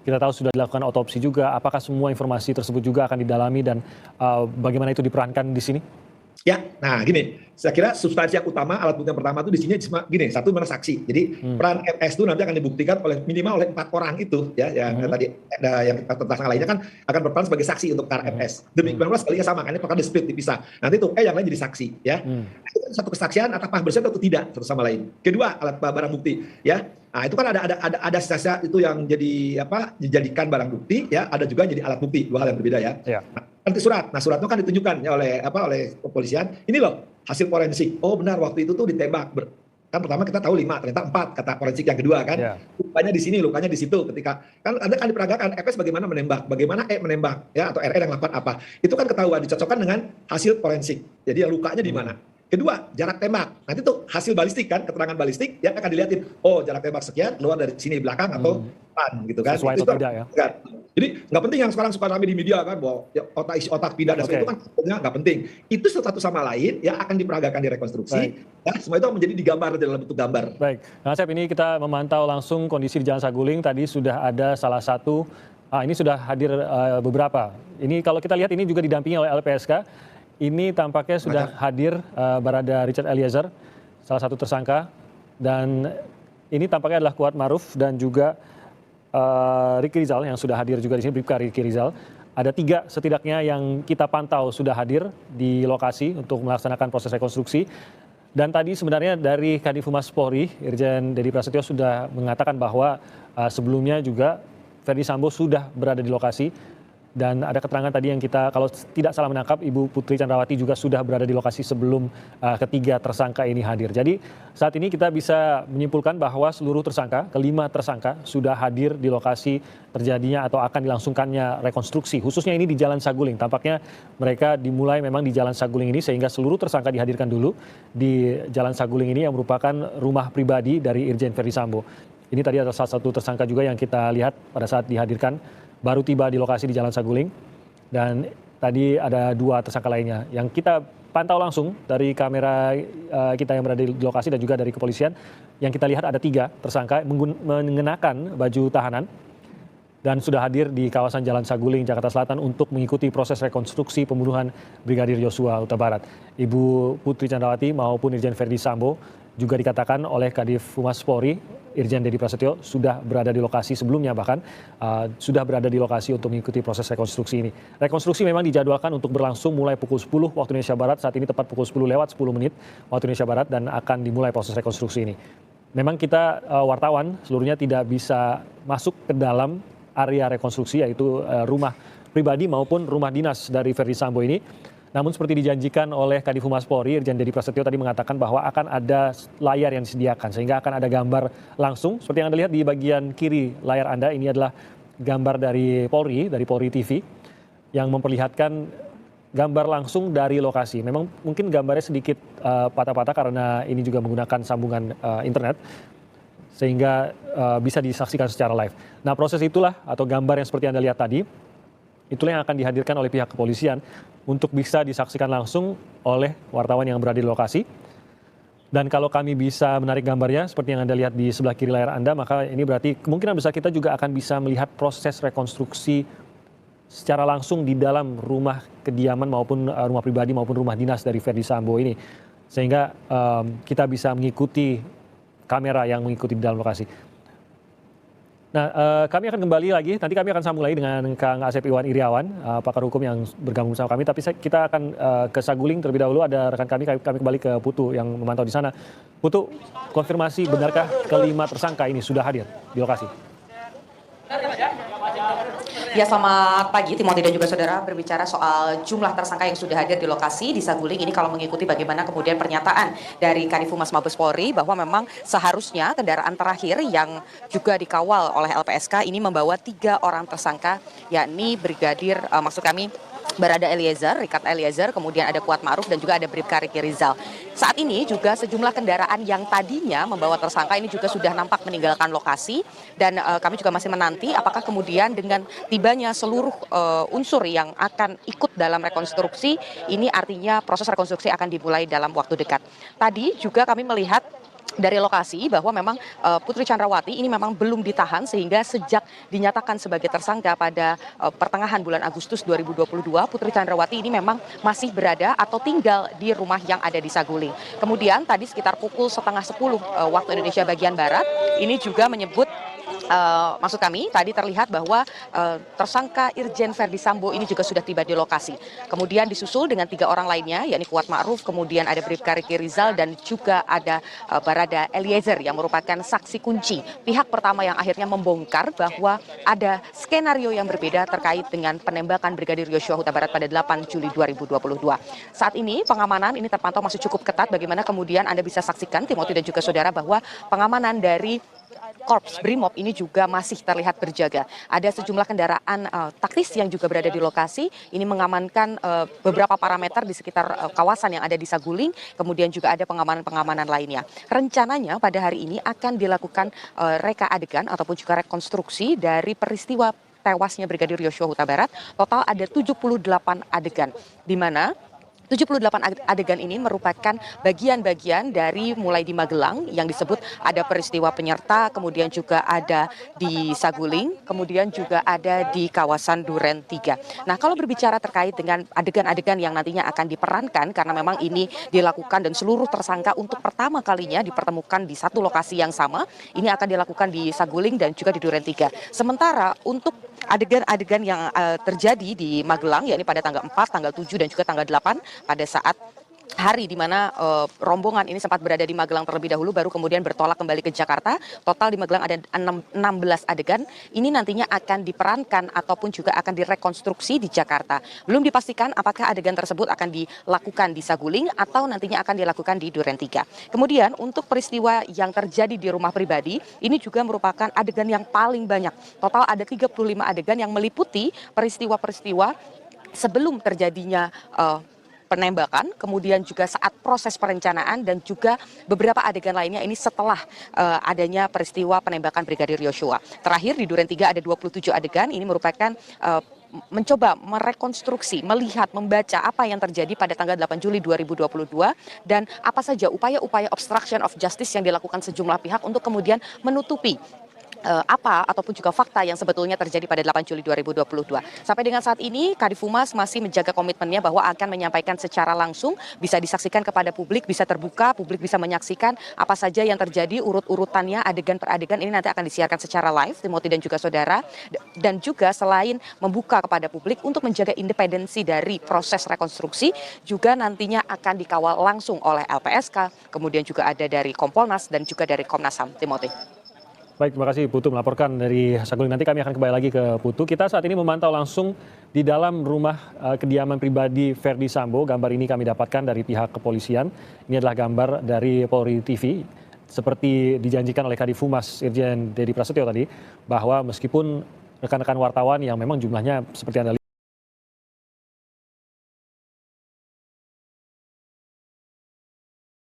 kita tahu sudah dilakukan otopsi juga. Apakah semua informasi tersebut juga akan didalami dan bagaimana itu diperankan di sini? Ya, nah gini, saya kira substansi yang utama, alat bukti yang pertama itu di sini gini, satu mana saksi. Jadi peran MS itu nanti akan dibuktikan oleh minimal oleh 4 orang itu, ya, yang tadi ada yang tersangka lainnya kan akan berperan sebagai saksi untuk perkara MS. Demikian pula sebaliknya sama, kan ini perkara di-split, dipisah. Nanti tuh yang lain jadi saksi, ya. Itu kan satu kesaksian apakah bersih atau tidak satu sama lain. Kedua, alat barang bukti, ya. Nah, itu kan ada sisa itu yang jadi apa? Dijadikan barang bukti, ya. Ada juga yang jadi alat bukti, dua hal yang berbeda, ya. Nanti surat. Nah, surat itu kan ditunjukkan ya oleh kepolisian. Ini loh hasil forensik. Oh benar waktu itu tuh ditembak. Kan pertama kita tahu 5, ternyata 4 kata forensik yang kedua kan. Lukanya di sini, lukanya di situ. Ketika kan ada kan diperagakan FS bagaimana menembak, bagaimana menembak ya atau RR yang melakukan apa. Itu kan ketahuan dicocokkan dengan hasil forensik. Jadi yang lukanya di mana. Kedua, jarak tembak. Nanti tuh hasil balistik kan, keterangan balistik yang akan dilihatin. Oh, jarak tembak sekian, keluar dari sini belakang atau depan gitu kan. Sesuai itu atau tidak ya. Kan. Jadi nggak penting yang sekarang suka rame di media kan bahwa ya, isi otak pindah dan itu kan nggak penting. Itu satu sama lain ya akan diperagakan di rekonstruksi. Ya, semua itu menjadi digambar dalam bentuk gambar. Baik, Kang Asep, ini kita memantau langsung kondisi di Jalan Saguling. Tadi sudah ada salah satu, ini sudah hadir beberapa. Ini kalau kita lihat ini juga didampingi oleh LPSK. Ini tampaknya sudah hadir Barada Richard Eliezer, salah satu tersangka. Dan ini tampaknya adalah Kuat Maruf dan juga Ricky Rizal yang sudah hadir juga di sini, Bribka Ricky Rizal. Ada 3 setidaknya yang kita pantau sudah hadir di lokasi untuk melaksanakan proses rekonstruksi. Dan tadi sebenarnya dari Kadif Humas Polri, Irjen Dedi Prasetyo sudah mengatakan bahwa sebelumnya juga Ferdy Sambo sudah berada di lokasi. Dan ada keterangan tadi yang kita, kalau tidak salah menangkap, Ibu Putri Chandrawati juga sudah berada di lokasi sebelum ketiga tersangka ini hadir. Jadi saat ini kita bisa menyimpulkan bahwa seluruh tersangka, kelima tersangka sudah hadir di lokasi terjadinya atau akan dilangsungkannya rekonstruksi. Khususnya ini di Jalan Saguling. Tampaknya mereka dimulai memang di Jalan Saguling ini sehingga seluruh tersangka dihadirkan dulu di Jalan Saguling ini yang merupakan rumah pribadi dari Irjen Ferdy Sambo. Ini tadi ada salah satu tersangka juga yang kita lihat pada saat dihadirkan. Baru tiba di lokasi di Jalan Saguling dan tadi ada 2 tersangka lainnya yang kita pantau langsung dari kamera kita yang berada di lokasi dan juga dari kepolisian. Yang kita lihat ada 3 tersangka mengenakan baju tahanan dan sudah hadir di kawasan Jalan Saguling, Jakarta Selatan untuk mengikuti proses rekonstruksi pembunuhan Brigadir Yosua Huta Barat. Ibu Putri Chandrawati maupun Irjen Ferdy Sambo juga dikatakan oleh Kadif Humas Polri, Irjen Dedi Prasetyo sudah berada di lokasi sebelumnya, bahkan sudah berada di lokasi untuk mengikuti proses rekonstruksi ini. Rekonstruksi memang dijadwalkan untuk berlangsung mulai pukul 10 waktu Indonesia Barat, saat ini tepat pukul 10 lewat 10 menit waktu Indonesia Barat dan akan dimulai proses rekonstruksi ini. Memang kita wartawan seluruhnya tidak bisa masuk ke dalam area rekonstruksi, yaitu rumah pribadi maupun rumah dinas dari Ferdy Sambo ini. Namun seperti dijanjikan oleh Kadif Humas Polri, Irjen Dedi Prasetyo tadi mengatakan bahwa akan ada layar yang disediakan sehingga akan ada gambar langsung. Seperti yang Anda lihat di bagian kiri layar Anda, ini adalah gambar dari Polri TV yang memperlihatkan gambar langsung dari lokasi. Memang mungkin gambarnya sedikit patah-patah karena ini juga menggunakan sambungan internet sehingga bisa disaksikan secara live. Nah, proses itulah atau gambar yang seperti Anda lihat tadi, itulah yang akan dihadirkan oleh pihak kepolisian untuk bisa disaksikan langsung oleh wartawan yang berada di lokasi. Dan kalau kami bisa menarik gambarnya seperti yang Anda lihat di sebelah kiri layar Anda, maka ini berarti kemungkinan besar kita juga akan bisa melihat proses rekonstruksi secara langsung di dalam rumah kediaman maupun rumah pribadi maupun rumah dinas dari Ferdy Sambo ini. Sehingga kita bisa mengikuti kamera yang mengikuti di dalam lokasi. Nah, kami akan kembali lagi, nanti kami akan sambung lagi dengan Kang Asep Iwan Iriawan, pakar hukum yang bergabung bersama kami. Tapi kita akan ke Saguling terlebih dahulu, ada rekan kami kembali ke Putu yang memantau di sana. Putu, konfirmasi benarkah kelima tersangka ini sudah hadir di lokasi? Ya, selamat pagi Timothy dan juga saudara. Berbicara soal jumlah tersangka yang sudah hadir di lokasi di Saguling ini, kalau mengikuti bagaimana kemudian pernyataan dari Kadif Humas Mabes Polri bahwa memang seharusnya kendaraan terakhir yang juga dikawal oleh LPSK ini membawa 3 orang tersangka, yakni Brigadir Barada Eliezer, Richard Eliezer, kemudian ada Kuat Maruf dan juga ada Bribka Ricky Rizal. Saat ini juga sejumlah kendaraan yang tadinya membawa tersangka ini juga sudah nampak meninggalkan lokasi dan kami juga masih menanti apakah kemudian dengan tibanya seluruh unsur yang akan ikut dalam rekonstruksi ini artinya proses rekonstruksi akan dimulai dalam waktu dekat. Tadi juga kami melihat dari lokasi bahwa memang Putri Chandrawati ini memang belum ditahan sehingga sejak dinyatakan sebagai tersangka pada pertengahan bulan Agustus 2022, Putri Chandrawati ini memang masih berada atau tinggal di rumah yang ada di Saguling. Kemudian tadi sekitar pukul setengah 10 waktu Indonesia bagian Barat, ini juga menyebut maksud kami tadi terlihat bahwa tersangka Irjen Verdi Sambo ini juga sudah tiba di lokasi. Kemudian disusul dengan 3 orang lainnya, yakni Kuat Ma'ruf, kemudian ada Bribka Riki Rizal dan juga ada Barada Eliezer yang merupakan saksi kunci. Pihak pertama yang akhirnya membongkar bahwa ada skenario yang berbeda terkait dengan penembakan Brigadir Yosua Huta Barat pada 8 Juli 2022. Saat ini pengamanan ini terpantau masih cukup ketat. Bagaimana kemudian Anda bisa saksikan, Timothy dan juga saudara, bahwa pengamanan dari Korps Brimob ini juga masih terlihat berjaga. Ada sejumlah kendaraan taktis yang juga berada di lokasi. Ini mengamankan beberapa parameter di sekitar kawasan yang ada di Saguling. Kemudian juga ada pengamanan-pengamanan lainnya. Rencananya pada hari ini akan dilakukan reka adegan ataupun juga rekonstruksi dari peristiwa tewasnya Brigadir Yosua Huta Barat. Total ada 78 adegan, di mana 78 adegan ini merupakan bagian-bagian dari mulai di Magelang yang disebut ada peristiwa penyerta, kemudian juga ada di Saguling, kemudian juga ada di kawasan Duren 3. Nah, kalau berbicara terkait dengan adegan-adegan yang nantinya akan diperankan, karena memang ini dilakukan dan seluruh tersangka untuk pertama kalinya dipertemukan di satu lokasi yang sama, ini akan dilakukan di Saguling dan juga di Duren 3. Sementara untuk adegan-adegan yang terjadi di Magelang, yakni pada tanggal 4, tanggal 7, dan juga tanggal 8, pada saat hari di mana rombongan ini sempat berada di Magelang terlebih dahulu, baru kemudian bertolak kembali ke Jakarta. Total di Magelang ada 16 adegan. Ini nantinya akan diperankan ataupun juga akan direkonstruksi di Jakarta. Belum dipastikan apakah adegan tersebut akan dilakukan di Saguling atau nantinya akan dilakukan di Duren 3. Kemudian untuk peristiwa yang terjadi di rumah pribadi, ini juga merupakan adegan yang paling banyak. Total ada 35 adegan yang meliputi peristiwa-peristiwa sebelum terjadinya penembakan, kemudian juga saat proses perencanaan, dan juga beberapa adegan lainnya ini setelah adanya peristiwa penembakan Brigadir Yosua. Terakhir di Duren 3 ada 27 adegan, ini merupakan mencoba merekonstruksi, melihat, membaca apa yang terjadi pada tanggal 8 Juli 2022 dan apa saja upaya-upaya obstruction of justice yang dilakukan sejumlah pihak untuk kemudian menutupi apa ataupun juga fakta yang sebetulnya terjadi pada 8 Juli 2022. Sampai dengan saat ini Kadif Humas masih menjaga komitmennya bahwa akan menyampaikan secara langsung, bisa disaksikan kepada publik, bisa terbuka, publik bisa menyaksikan apa saja yang terjadi, urut-urutannya, adegan per adegan ini nanti akan disiarkan secara live, Timothy dan juga saudara. Dan juga selain membuka kepada publik untuk menjaga independensi dari proses rekonstruksi, juga nantinya akan dikawal langsung oleh LPSK, kemudian juga ada dari Kompolnas dan juga dari Komnas HAM, Timothy. Baik, terima kasih Putu melaporkan dari Saguling. Nanti kami akan kembali lagi ke Putu. Kita saat ini memantau langsung di dalam rumah kediaman pribadi Verdi Sambo. Gambar ini kami dapatkan dari pihak kepolisian. Ini adalah gambar dari Polri TV. Seperti dijanjikan oleh Kadif Humas Irjen Dedi Prasetyo tadi, bahwa meskipun rekan-rekan wartawan yang memang jumlahnya seperti Anda lihat,